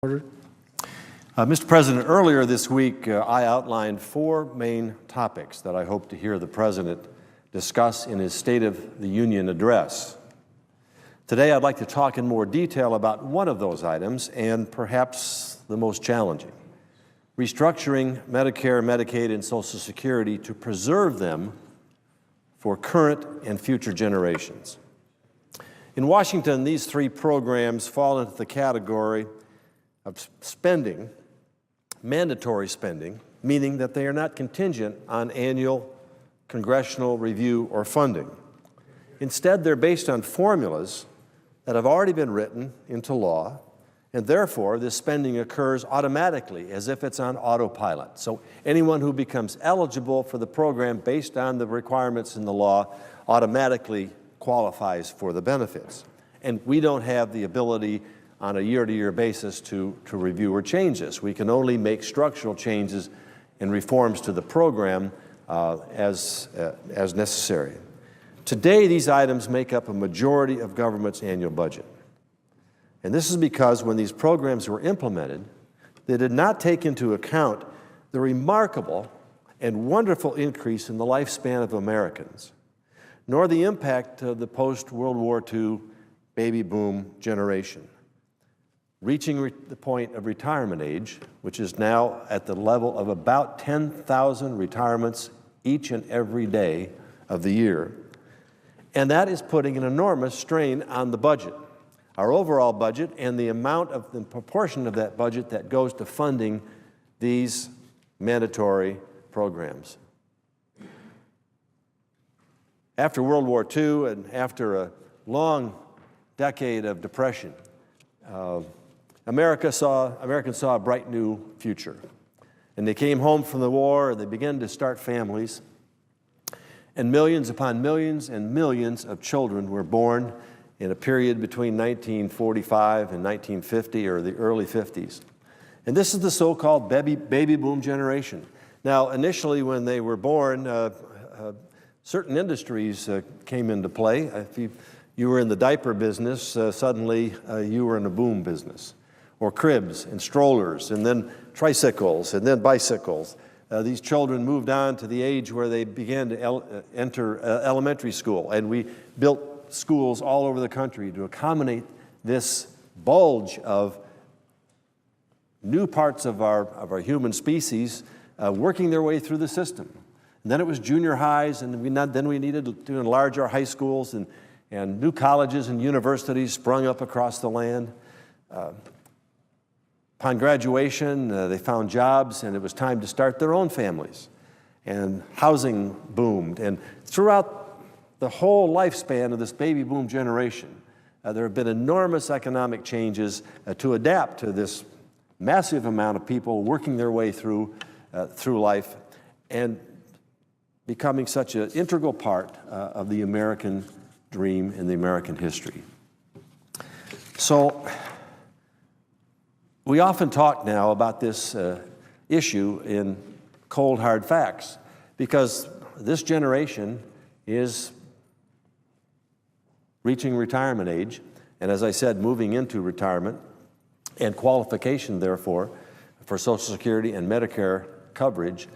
Order. Mr. President, earlier this week, I outlined four main topics that I hope to hear the President discuss in his State of the Union address. Today, I'd like to talk in more detail about one of those items, and perhaps the most challenging: restructuring Medicare, Medicaid, and Social Security to preserve them for current and future generations. In Washington, these three programs fall into the category of spending, mandatory spending, meaning that they are not contingent on annual congressional review or funding. Instead, they're based on formulas that have already been written into law, and therefore this spending occurs automatically as if it's on autopilot. So anyone who becomes eligible for the program based on the requirements in the law automatically qualifies for the benefits. And we don't have the ability on a year-to-year basis to review or change this. We can only make structural changes and reforms to the program as necessary. Today, these items make up a majority of government's annual budget. And this is because when these programs were implemented, they did not take into account the remarkable and wonderful increase in the lifespan of Americans, nor the impact of the post-World War II baby boom generation. Reaching the point of retirement age, which is now at the level of about 10,000 retirements each and every day of the year. And that is putting an enormous strain on the budget, our overall budget, and the proportion of that budget that goes to funding these mandatory programs. After World War II and after a long decade of depression, Americans saw a bright new future. And they came home from the war and they began to start families. And millions upon millions and millions of children were born in a period between 1945 and 1950 or the early 50s. And this is the so-called baby boom generation. Now, initially when they were born, certain industries came into play. If you were in the diaper business, suddenly you were in a boom business. Or cribs and strollers, and then tricycles, and then bicycles. These children moved on to the age where they began to enter elementary school, and we built schools all over the country to accommodate this bulge of new parts of our human species working their way through the system. And then it was junior highs, and then we needed to enlarge our high schools, and new colleges and universities sprung up across the land. Upon graduation, they found jobs, and it was time to start their own families. And housing boomed. And throughout the whole lifespan of this baby boom generation, there have been enormous economic changes to adapt to this massive amount of people working their way through life and becoming such an integral part of the American dream and the American history. So, we often talk now about this issue in cold, hard facts, because this generation is reaching retirement age, and as I said, moving into retirement, and qualification, therefore, for Social Security and Medicare coverage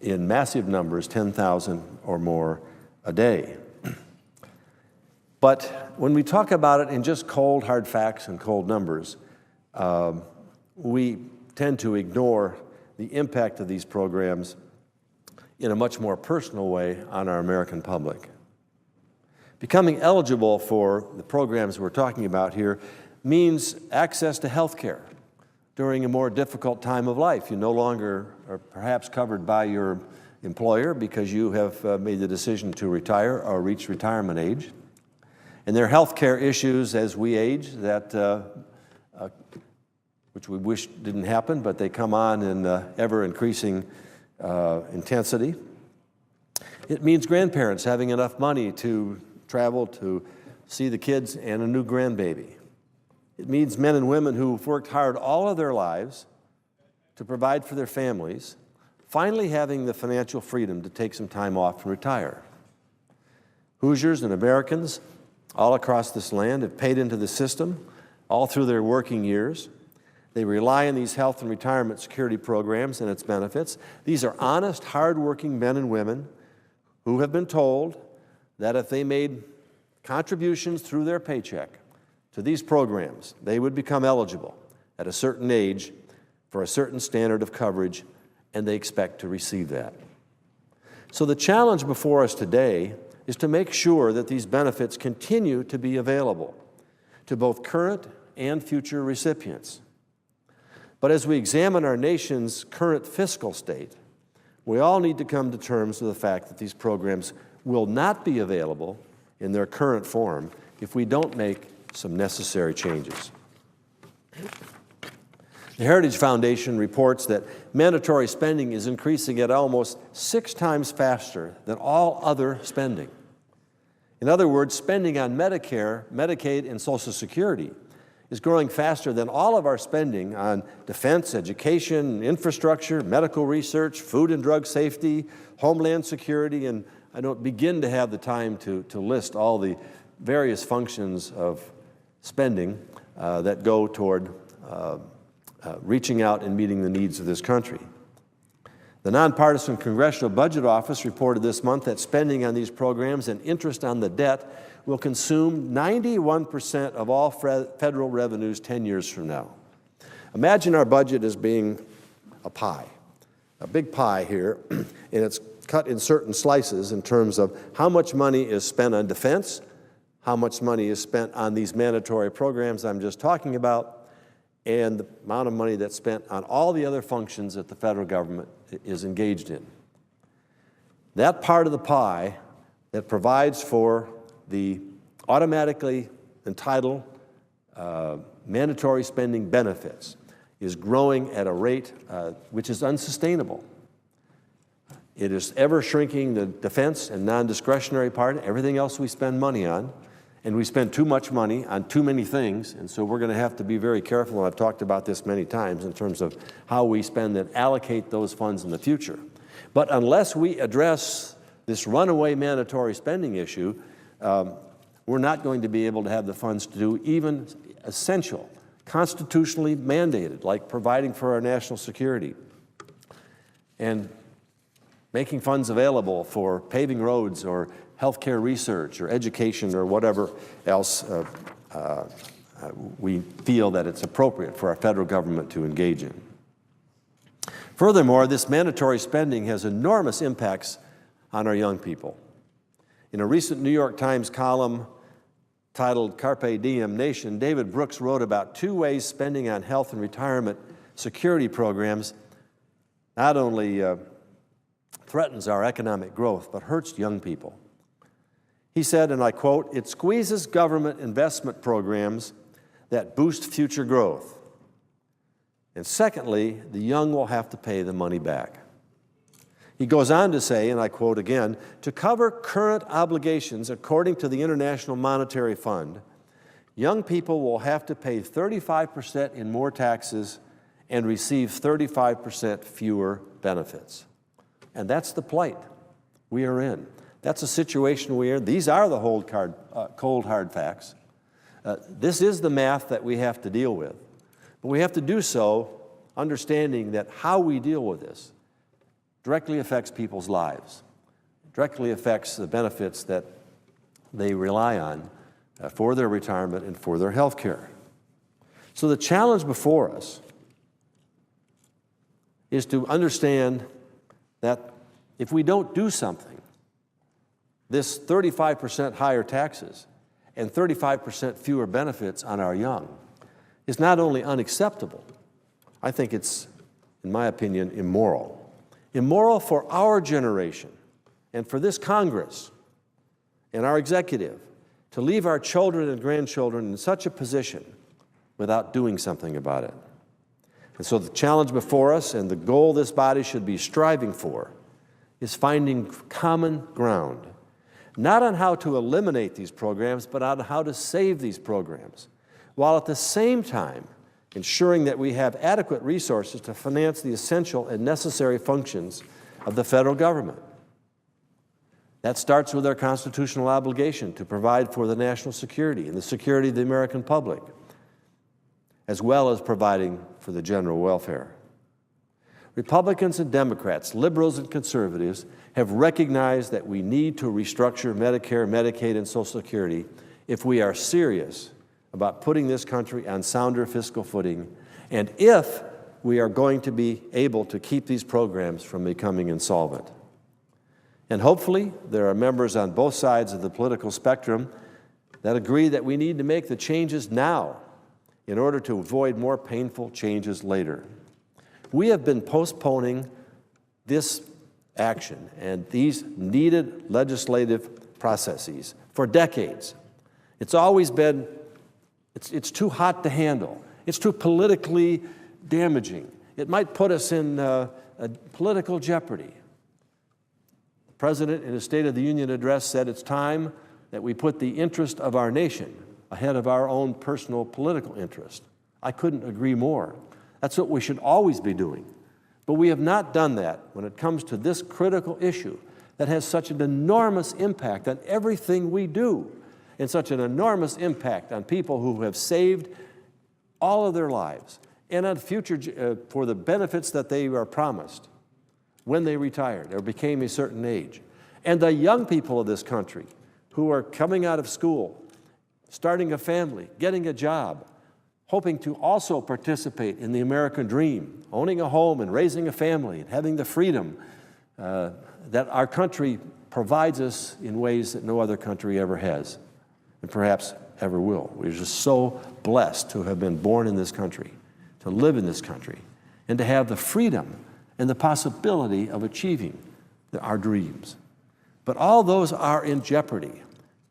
in massive numbers, 10,000 or more a day. But when we talk about it in just cold, hard facts and cold numbers, we tend to ignore the impact of these programs in a much more personal way on our American public. Becoming eligible for the programs we're talking about here means access to health care during a more difficult time of life. You no longer are perhaps covered by your employer because you have made the decision to retire or reach retirement age. And there are health care issues as we age that which we wish didn't happen, but they come on in ever-increasing intensity. It means grandparents having enough money to travel to see the kids and a new grandbaby. It means men and women who've worked hard all of their lives to provide for their families, finally having the financial freedom to take some time off and retire. Hoosiers and Americans all across this land have paid into the system all through their working years. They rely on these health and retirement security programs and its benefits. These are honest, hardworking men and women who have been told that if they made contributions through their paycheck to these programs, they would become eligible at a certain age for a certain standard of coverage, and they expect to receive that. So the challenge before us today is to make sure that these benefits continue to be available to both current and future recipients. But as we examine our nation's current fiscal state, we all need to come to terms with the fact that these programs will not be available in their current form if we don't make some necessary changes. The Heritage Foundation reports that mandatory spending is increasing at almost 6 times faster than all other spending. In other words, spending on Medicare, Medicaid, and Social Security is growing faster than all of our spending on defense, education, infrastructure, medical research, food and drug safety, homeland security, and I don't begin to have the time to list all the various functions of spending that go toward reaching out and meeting the needs of this country. The Nonpartisan Congressional Budget Office reported this month that spending on these programs and interest on the debt will consume 91% of all federal revenues 10 years from now. Imagine our budget as being a pie, a big pie here, and it's cut in certain slices in terms of how much money is spent on defense, how much money is spent on these mandatory programs I'm just talking about, and the amount of money that's spent on all the other functions that the federal government is engaged in. That part of the pie that provides for the automatically entitled mandatory spending benefits is growing at a rate which is unsustainable. It is ever shrinking the defense and non-discretionary part, everything else we spend money on, and we spend too much money on too many things, and so we're going to have to be very careful, and I've talked about this many times in terms of how we spend and allocate those funds in the future. But unless we address this runaway mandatory spending issue, we're not going to be able to have the funds to do even essential, constitutionally mandated, like providing for our national security and making funds available for paving roads or healthcare research or education or whatever else we feel that it's appropriate for our federal government to engage in. Furthermore, this mandatory spending has enormous impacts on our young people. In a recent New York Times column titled Carpe Diem Nation, David Brooks wrote about 2 ways spending on health and retirement security programs not only threatens our economic growth, but hurts young people. He said, and I quote, "It squeezes government investment programs that boost future growth. And secondly, the young will have to pay the money back." He goes on to say, and I quote again, "To cover current obligations according to the International Monetary Fund, young people will have to pay 35% in more taxes and receive 35% fewer benefits." And that's the plight we are in. That's a situation we are in. These are the cold, hard facts. This is the math that we have to deal with. But we have to do so understanding that how we deal with this directly affects people's lives, directly affects the benefits that they rely on for their retirement and for their health care. So the challenge before us is to understand that if we don't do something, this 35% higher taxes and 35% fewer benefits on our young is not only unacceptable, I think it's, in my opinion, immoral. Immoral for our generation and for this Congress and our executive to leave our children and grandchildren in such a position without doing something about it. And so the challenge before us and the goal this body should be striving for is finding common ground, not on how to eliminate these programs, but on how to save these programs, while at the same time ensuring that we have adequate resources to finance the essential and necessary functions of the federal government. That starts with our constitutional obligation to provide for the national security and the security of the American public. as well as providing for the general welfare. Republicans and Democrats, liberals and conservatives have recognized that we need to restructure Medicare, Medicaid, and Social Security if we are serious about putting this country on sounder fiscal footing and if we are going to be able to keep these programs from becoming insolvent. And hopefully, there are members on both sides of the political spectrum that agree that we need to make the changes now in order to avoid more painful changes later. We have been postponing this action and these needed legislative processes for decades. It's always been, it's too hot to handle. It's too politically damaging. It might put us in a political jeopardy. The President, in his State of the Union address, said it's time that we put the interest of our nation ahead of our own personal political interest. I couldn't agree more. That's what we should always be doing. But we have not done that when it comes to this critical issue that has such an enormous impact on everything we do and such an enormous impact on people who have saved all of their lives and on future for the benefits that they are promised when they retired or became a certain age. And the young people of this country who are coming out of school, starting a family, getting a job, hoping to also participate in the American dream, owning a home and raising a family and having the freedom that our country provides us in ways that no other country ever has and perhaps ever will. We're just so blessed to have been born in this country, to live in this country, and to have the freedom and the possibility of achieving our dreams. But all those are in jeopardy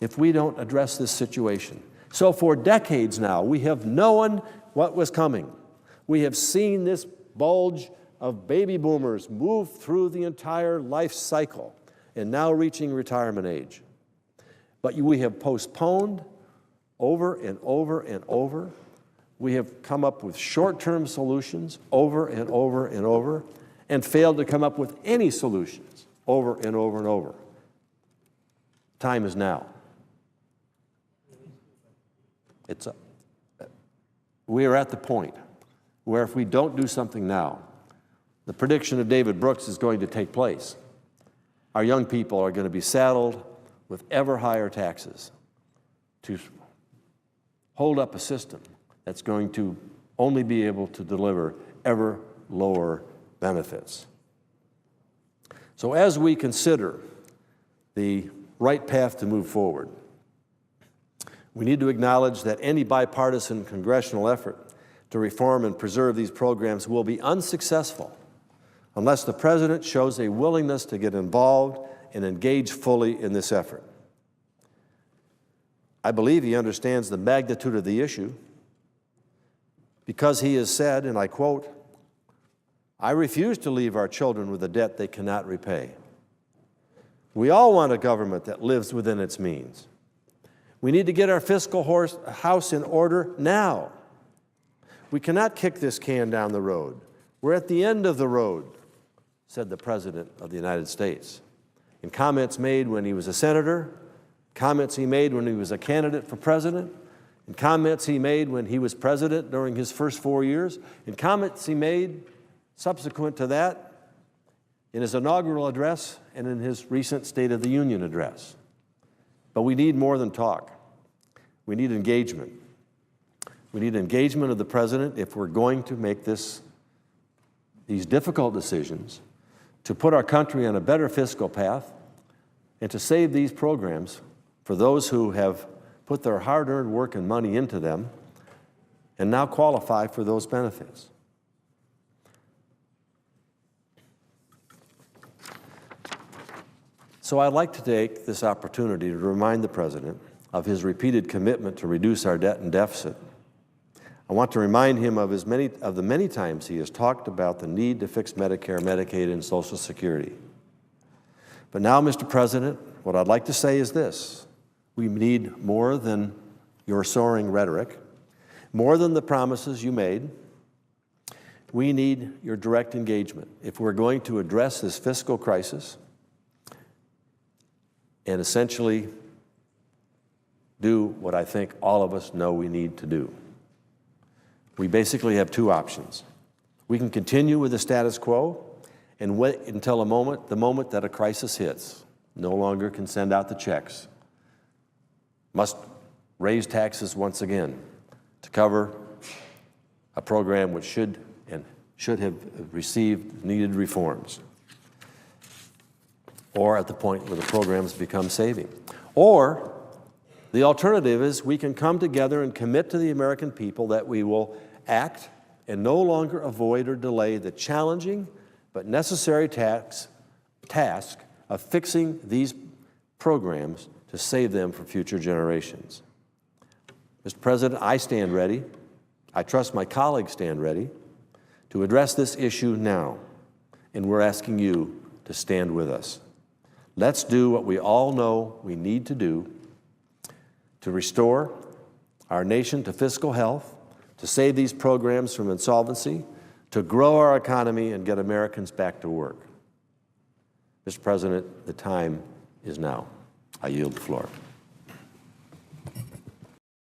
if we don't address this situation. So for decades now, we have known what was coming. We have seen this bulge of baby boomers move through the entire life cycle and now reaching retirement age. But we have postponed over and over and over. We have come up with short-term solutions over and over and over and failed to come up with any solutions over and over and over. Time is now. We are at the point where if we don't do something now, the prediction of David Brooks is going to take place. Our young people are going to be saddled with ever higher taxes to hold up a system that's going to only be able to deliver ever lower benefits. So as we consider the right path to move forward, we need to acknowledge that any bipartisan congressional effort to reform and preserve these programs will be unsuccessful unless the President shows a willingness to get involved and engage fully in this effort. I believe he understands the magnitude of the issue because he has said, and I quote, "I refuse to leave our children with a debt they cannot repay." We all want a government that lives within its means. We need to get our fiscal house in order now. We cannot kick this can down the road. We're at the end of the road, said the President of the United States. In comments made when he was a senator, comments he made when he was a candidate for president, and comments he made when he was president during his first 4 years, and comments he made subsequent to that in his inaugural address and in his recent State of the Union address. But we need more than talk. We need engagement. We need engagement of the President if we're going to make these difficult decisions to put our country on a better fiscal path and to save these programs for those who have put their hard-earned work and money into them and now qualify for those benefits. So I'd like to take this opportunity to remind the President of his repeated commitment to reduce our debt and deficit. I want to remind him of the many times he has talked about the need to fix Medicare, Medicaid, and Social Security. But now, Mr. President, what I'd like to say is this. We need more than your soaring rhetoric, more than the promises you made. We need your direct engagement if we're going to address this fiscal crisis and essentially do what I think all of us know we need to do. We basically have two options. We can continue with the status quo and wait until the moment that a crisis hits. No longer can send out the checks. Must raise taxes once again to cover a program which should have received needed reforms. Or at the point where the programs become saving. Or the alternative is we can come together and commit to the American people that we will act and no longer avoid or delay the challenging but necessary task of fixing these programs to save them for future generations. Mr. President, I stand ready, I trust my colleagues stand ready, to address this issue now, and we're asking you to stand with us. Let's do what we all know we need to do to restore our nation to fiscal health, to save these programs from insolvency, to grow our economy and get Americans back to work. Mr. President, the time is now. I yield the floor.